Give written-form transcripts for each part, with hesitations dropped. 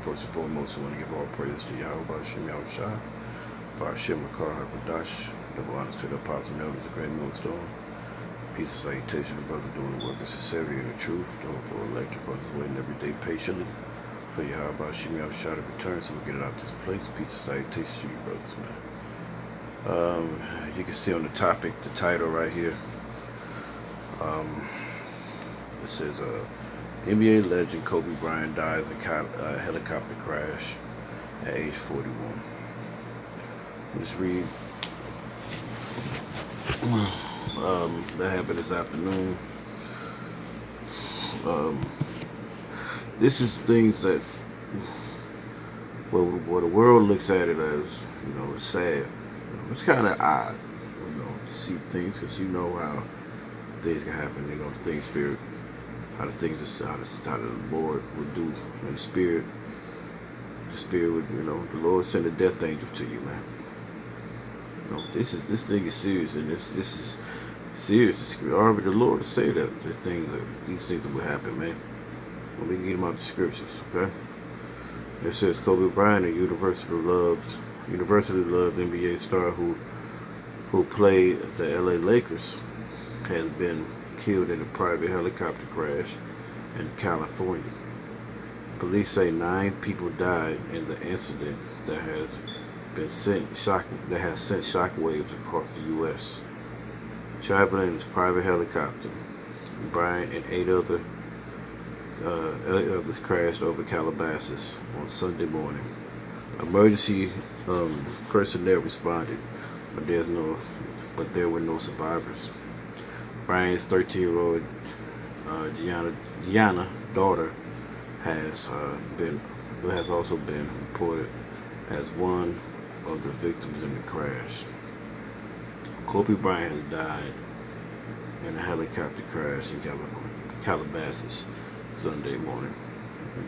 First and foremost, I want to give all praises to Yahweh Shem Yahushua, Ba'ashem Makar HaKadosh, double honors to the apostle and elders of Great Millstone. Peace and salutation to brother doing the work of sincerity and the truth, those for elected brothers waiting every day patiently for Yahweh Shem Yahushua to return so we get it out this place. Peace and salutation to you brothers, man. You can see on the topic, the title right here. It says, NBA legend Kobe Bryant dies in a helicopter crash at age 41. Let's read. That happened this afternoon. This is things that, well, the world looks at it as, it's sad. It's kind of odd, to see things, because you know how things can happen. The thing spirit, how the things, how the Lord would do in the spirit. The spirit would, the Lord send a death angel to you, man. This thing is serious, and this is serious. Already the Lord say that these things will happen, man. Let me get them out the scriptures, okay? It says Kobe Bryant, a universally loved NBA star who played the LA Lakers, has been killed in a private helicopter crash in California. Police say 9 people died in the incident that has sent shockwaves across the U.S. Traveling in his private helicopter, Bryant and 8 others crashed over Calabasas on Sunday morning. Emergency personnel responded, but there were no survivors. Bryant's 13-year-old Gianna daughter has also been reported as one of the victims in the crash. Kobe Bryant has died in a helicopter crash in Calabasas Sunday morning.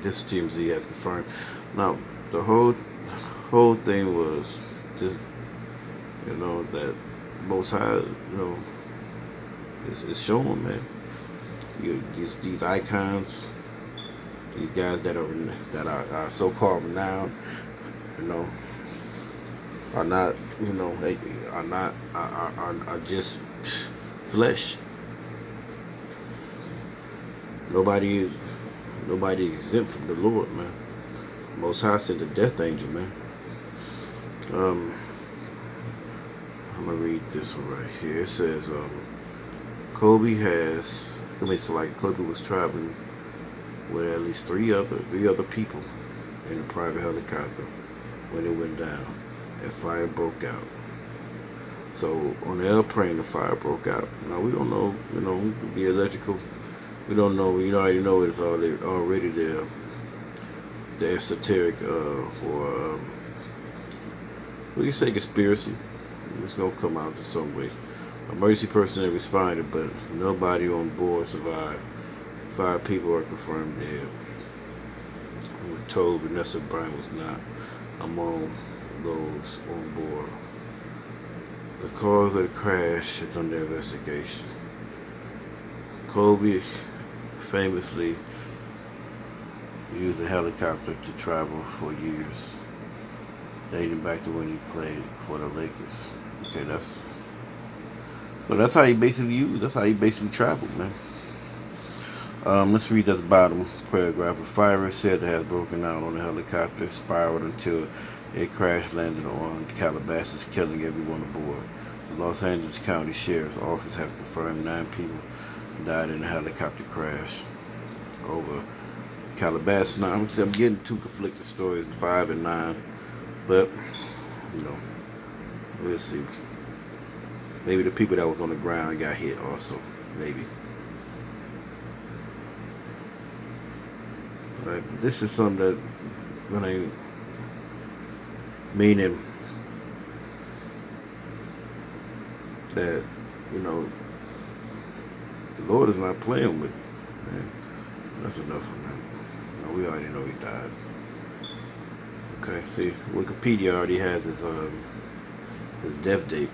This TMZ has confirmed. Now, the whole thing was just, that Most High, it's showing, man. These icons, these guys that are so-called renowned, are not, they are just flesh. Nobody exempt from the Lord, man. Most High sent the death angel, man. I'm gonna read this one right here. It says, Kobe was traveling with at least three other people in a private helicopter when it went down and fire broke out. So on the airplane, the fire broke out. Now we don't know, the electrical. We don't know. You already know it's already there. The esoteric or what do you say, conspiracy. It's gonna come out in some way. Emergency personnel responded, but nobody on board survived. 5 people are confirmed dead. We were told Vanessa Bryant was not among those on board. The cause of the crash is under investigation. Kobe famously used a helicopter to travel for years, dating back to when he played for the Lakers. Okay, that's how he basically traveled, man. Let's read this bottom paragraph. A fire said that has broken out on the helicopter, spiraled until it crash landed on Calabasas, killing everyone aboard. The Los Angeles County Sheriff's Office have confirmed 9 people died in a helicopter crash over Calabasas. Now, I'm getting 2 conflicting stories, 5 and 9, but we'll see. Maybe the people that was on the ground got hit also. Maybe. Right, but this is something that meaning that the Lord is not playing with, man. That's enough for him. We already know he died. Okay, see, Wikipedia already has his death date.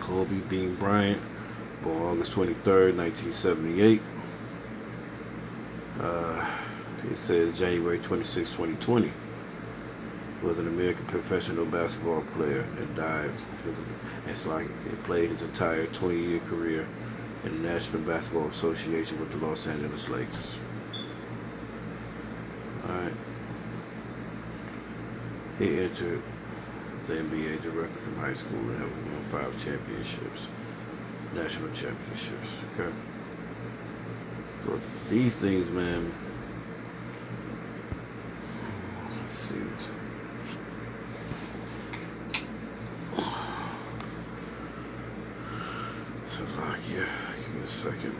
Kobe Bean Bryant, born August 23rd, 1978. It says January 26, 2020. Was an American professional basketball player and died. It's like he played his entire 20-year career in the National Basketball Association with the Los Angeles Lakers. Alright. He entered the NBA directly from high school and have won 5 championships. National championships. Okay. So these things, man. Let's see. So like, yeah, give me a second.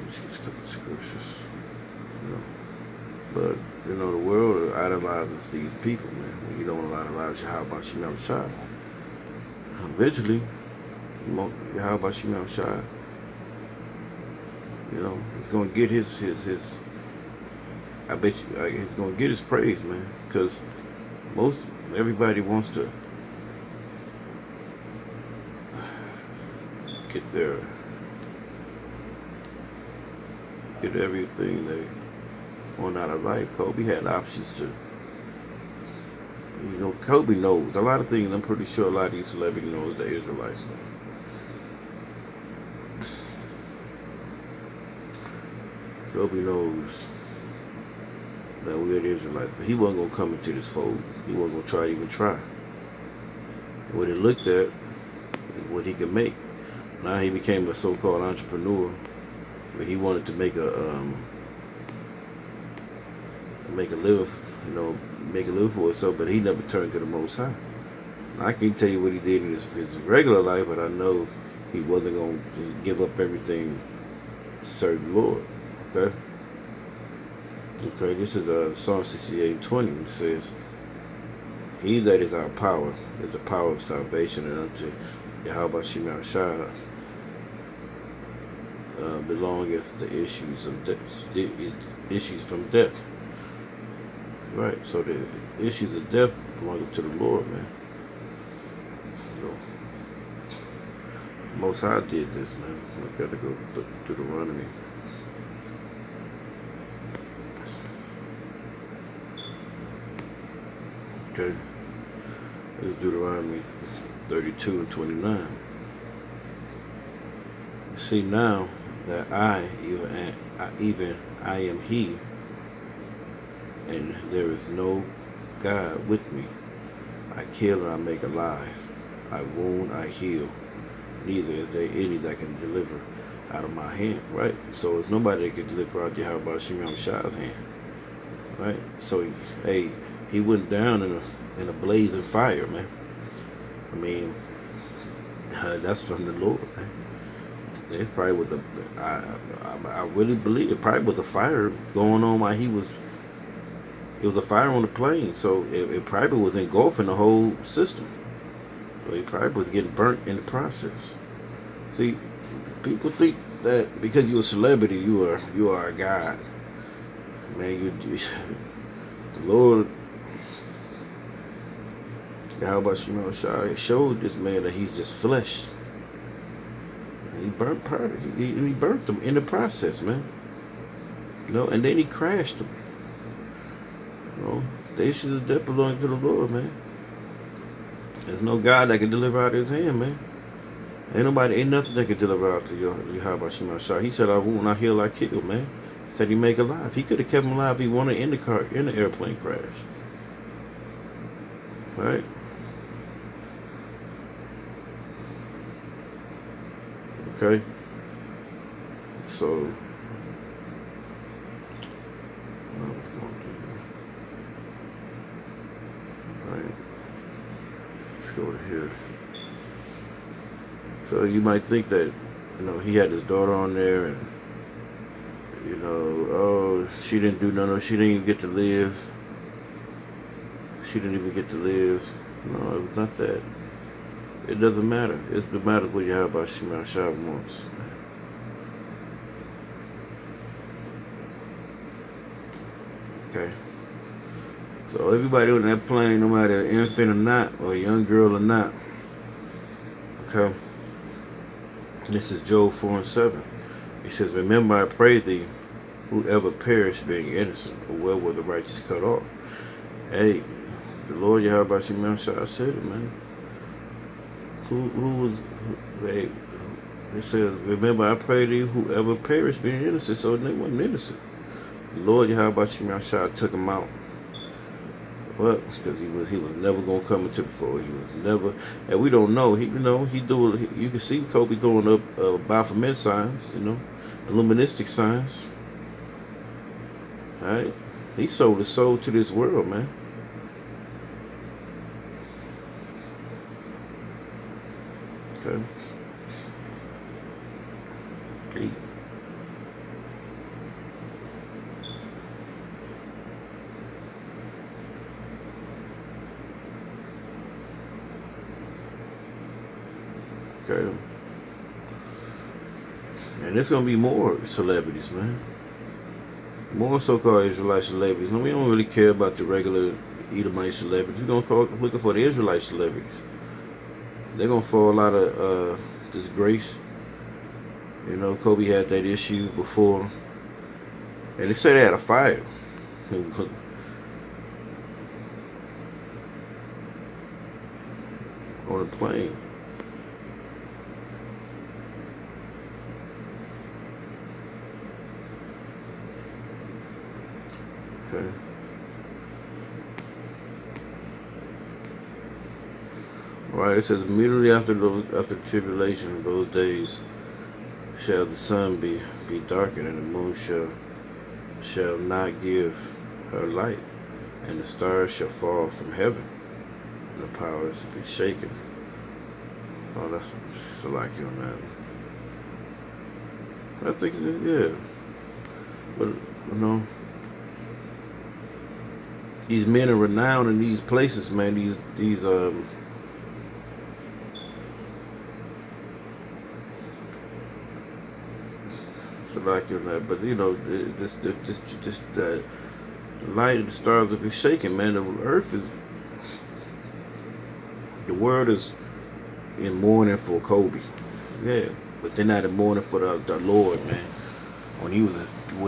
Let's get a couple of scriptures. You know. But, you know, the world idolizes these people, man. When you don't idolize Yahweh Shem Shai, eventually, Yahweh Shem Shai, you know, he's going to get his I bet you, he's going to get his praise, man. Because everybody wants to get everything they want out of life. Kobe had options to, you know, Kobe knows a lot of things. I'm pretty sure a lot of these celebrities knows the Israelites, man. Kobe knows that we're the Israelites, but he wasn't gonna come into this fold. He wasn't gonna even try. What he looked at is what he could make. Now he became a so-called entrepreneur, but he wanted to make a live, you know, make a live for himself. But he never turned to the Most High. I can't tell you what he did in his regular life, but I know he wasn't gonna give up everything to serve the Lord. Okay. Okay. This is Psalm 68:20. It says, "He that is our power is the power of salvation, and unto Yahweh Shem Shai belongeth the issues of issues from death." Right. So the issues of death belong to the Lord, man. So, Most High did this, man. I gotta go to Deuteronomy. Okay. This is Deuteronomy 32:29. See now that I am He, and there is no God with me. I kill and I make alive. I wound, I heal. Neither is there any that can deliver out of my hand. Right? So there's nobody that can deliver out Yahweh Shem Shai's hand. Right? So he went down in a blazing fire, man. I mean, that's from the Lord, man. It's probably with I really believe it probably was a fire going on while it was a fire on the plane, so it probably was engulfing the whole system. So he probably was getting burnt in the process. See, people think that because you're a celebrity, you are a god. Man, the Lord, Yahweh Shem Shai, showed this man that he's just flesh. He burnt he burnt them in the process, man. You know, and then he crashed them. You know, the issues of death belong to the Lord, man. There's no God that can deliver out of his hand, man. Ain't nothing that can deliver out to Yahweh Shem Shai. He said, I wound, I heal, I kill, man. He said he make alive. He could have kept him alive if he wanted in the airplane crash. Right? Okay, so I was going to right. Let's go to here. So you might think that, you know, he had his daughter on there, and you know, oh, she didn't do nothing. She didn't even get to live. She didn't even get to live. No, it was not that. It doesn't matter. It matters what Yahweh Shem Shai wants. Okay. So everybody on that plane, no matter an infant or not, or a young girl or not. Okay. This is Job 4:7. He says, remember I pray thee, whoever perished being innocent, or where were the righteous cut off? Hey, the Lord Yahweh Shai said it, man. Who was, hey, it says, remember I pray to you, whoever perished being innocent, so they wasn't innocent. The Lord Yahweh Shai took him out. What? Because he was never gonna come into the fold. He was never, and we don't know. You can see Kobe throwing up Baphomet signs, illuministic signs. All right, he sold his soul to this world, man. Okay. He, okay. And there's gonna be more celebrities, man. More so-called Israelite celebrities. No, we don't really care about the regular Edomite celebrities. We're looking for the Israelite celebrities. They're gonna fall out of disgrace. Kobe had that issue before, and they say they had a fire on a plane. Okay. All right. It says immediately after the tribulation of those days shall the sun be darkened, and the moon shall not give her light, and the stars shall fall from heaven, and the powers be shaken. Oh, that's Salaki on that. I think yeah, but these men are renowned in these places, man. These Salaki on that, but this the light of the stars will be shaken, man. The world is in mourning for Kobe, yeah, but they're not in mourning for the Lord, man. When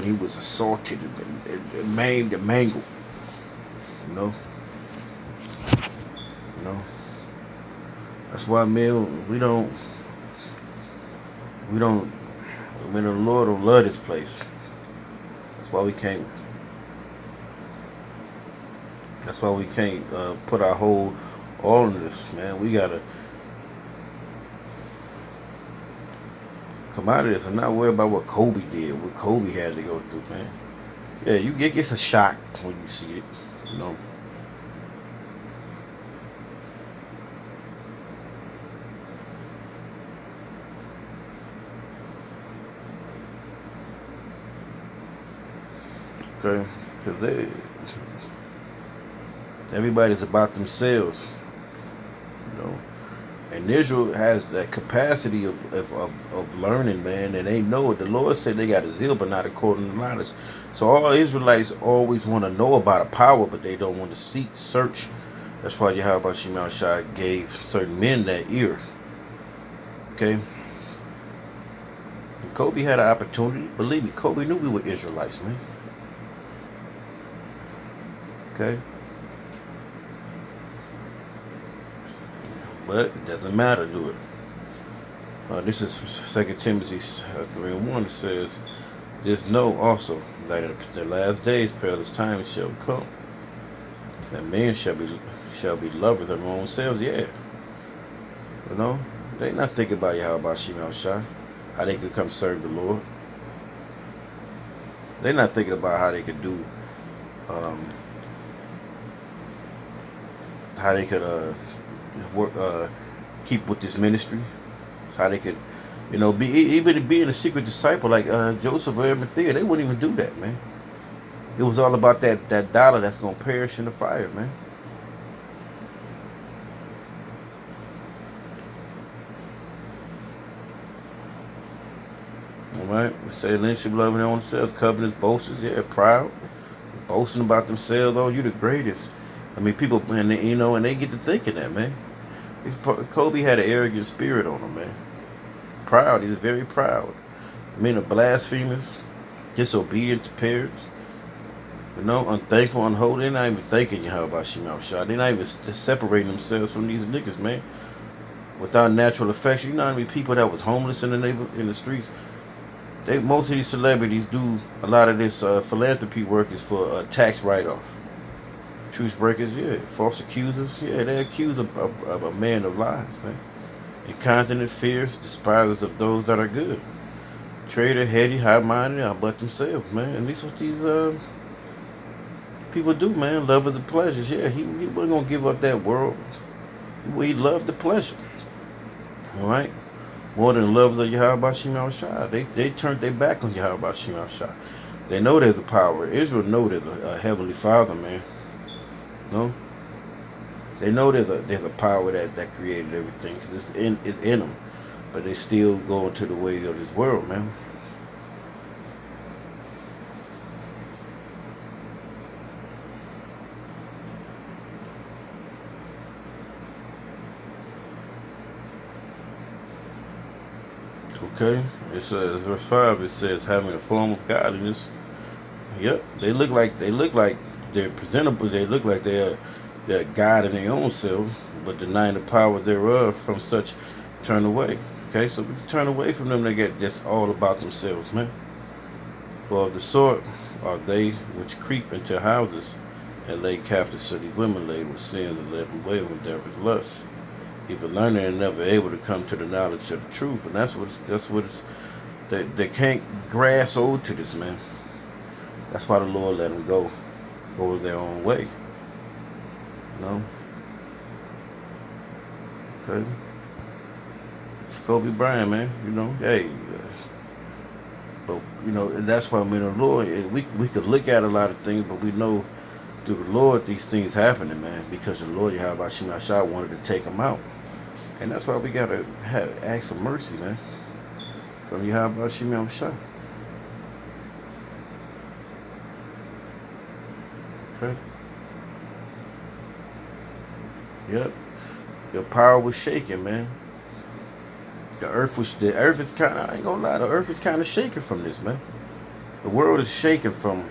he was assaulted and maimed and mangled, That's why, man, we don't. I mean, the Lord don't love this place. That's why we can't. That's why we can't put our whole all in this, man. We gotta come out of this and not worry about what Kobe did, what Kobe had to go through, man. Yeah, you get a shock when you see it, Okay, because everybody's about themselves, And Israel has that capacity of learning, man, and they know it. The Lord said they got a zeal, but not according to knowledge. So all Israelites always want to know about a power, but they don't want to search. That's why Yahweh Shimon Shai gave certain men that ear. Okay? And Kobe had an opportunity. Believe me, Kobe knew we were Israelites, man. Okay? But it doesn't matter, do it. This is 2 Timothy 3:1. It says, "This know also that in the last days perilous times shall come, that men shall be lovers of their own selves." Yeah, they not thinking about Yahweh Shimon Shai, how they could come serve the Lord. They're not thinking about how they could do, how they could work, keep with this ministry, how they could, even being a secret disciple like Joseph or Arimathea. They wouldn't even do that, man. It was all about that dollar that's gonna perish in the fire, man. All right, we say leadership loving their own selves, covetous, boasters, yeah, proud, boasting about themselves. Oh, you the greatest. I mean, people, and they get to thinking that, man. Kobe had an arrogant spirit on him, man. Proud. He's very proud. I mean, the blasphemers. disobedient to parents, unthankful, unholy. They're not even thinking how about Shemal Shah. They're not even separating themselves from these niggas, man. Without natural affection, you know how many people that was homeless in the streets. Most of these celebrities do a lot of this philanthropy work is for tax write-off. Truce breakers, yeah. False accusers, yeah. They accuse a man of lies, man. Incontinent, fierce, despisers of those that are good. Traitor, heady, high-minded, but themselves, man. And this is what these people do, man. Lovers of pleasures, yeah. He wasn't gonna give up that world. He loved the pleasure. All right. More than lovers of Yahweh Shemal Shah. They turned their back on Yahweh Shemal Shah. They know there's a power. Israel know there's a heavenly Father, man. No, they know there's a power that created everything because it's in them, but they still going to the ways of this world, man. Okay, it says verse 5. It says having a form of godliness. Yep, they look like they're presentable. They look like they're God in their own self, but denying the power thereof. From such turn away. Okay, so we turn away from them. They get just all about themselves, man. For of the sort are they which creep into houses and lay captive city women laden with sins and led away with devils lust. Even learning and never able to come to the knowledge of the truth, and that's what it's. They can't grasp hold to this, man. That's why the Lord let them go their own way. Okay. It's Kobe Bryant, man. Hey. But and that's why the Lord. We could look at a lot of things, but we know through the Lord these things happening, man, because the Lord Yahweh Shemal Shah wanted to take them out, and that's why we gotta ask for mercy, man, from Yahweh Shemal Shah. Okay. Yep. Your power was shaking, man. The earth is kind of, I ain't gonna lie, the earth is kind of shaking from this, man. The world is shaking from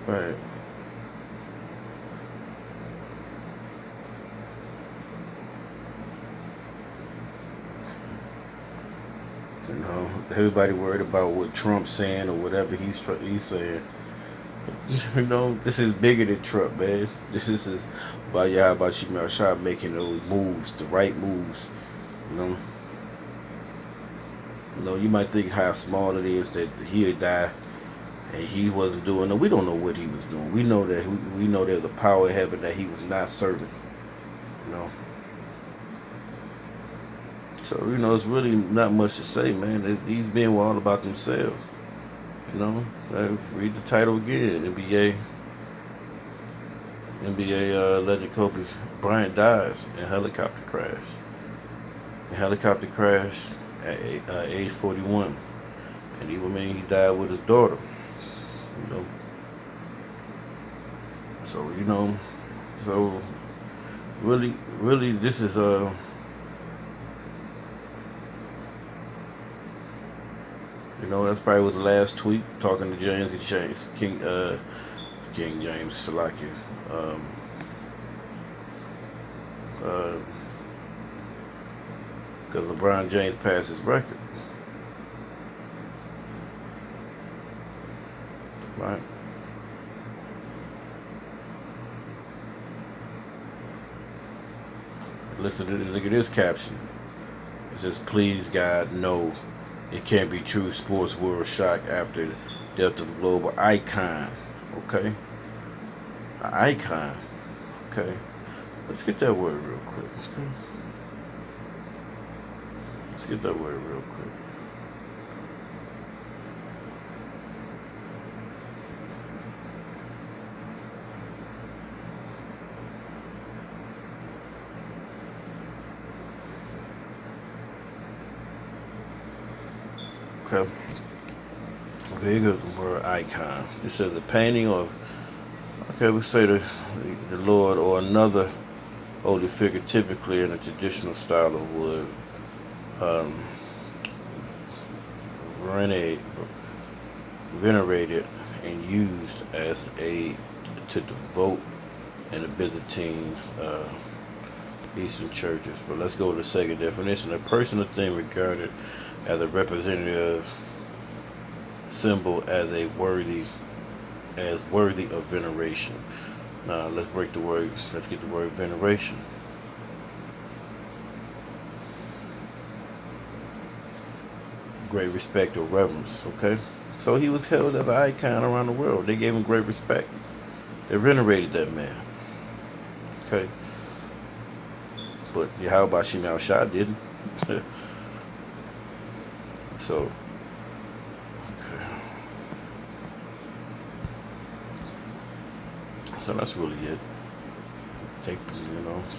right. Everybody worried about what Trump's saying or whatever he's saying. This is bigger than Trump, man. This is about Yahweh Shemal Shah making those moves, the right moves. You might think how small it is that he'd die and he wasn't doing. No, we don't know what he was doing. We know there's a power in heaven that he was not serving. So, it's really not much to say, man. These men were all about themselves. Read the title again. NBA legend Kobe Bryant dies in helicopter crash. At age 41. And he died with his daughter. So really this is that's probably was the last tweet talking to King James Salakia. Because LeBron James passed his record. Right. Listen to this, look at this caption. It says, please God, no. It can't be true. Sports world shock after the death of a global icon. Okay? An icon. Okay? Let's get that word real quick. Okay? Let's get that word real quick. Okay. Big of the word icon. It says a painting of, okay, we say the Lord or another holy figure, typically in a traditional style of wood, venerated and used as an aid to devote in the Byzantine Eastern churches. But let's go to the second definition. A person or thing regarded as a representative symbol as worthy of veneration. Now let's get the word veneration. Great respect or reverence, okay? So he was held as an icon around the world. They gave him great respect. They venerated that man. Okay? But Yahweh Shimei Shah didn't. So, okay. So that's really it.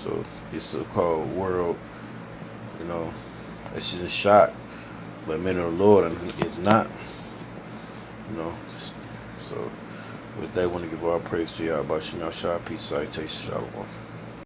So this so-called world, it's just shot, but men of the Lord is not. So with that, I want to give all praise to Yahweh Shimei Shah. Peace, citation, shalom.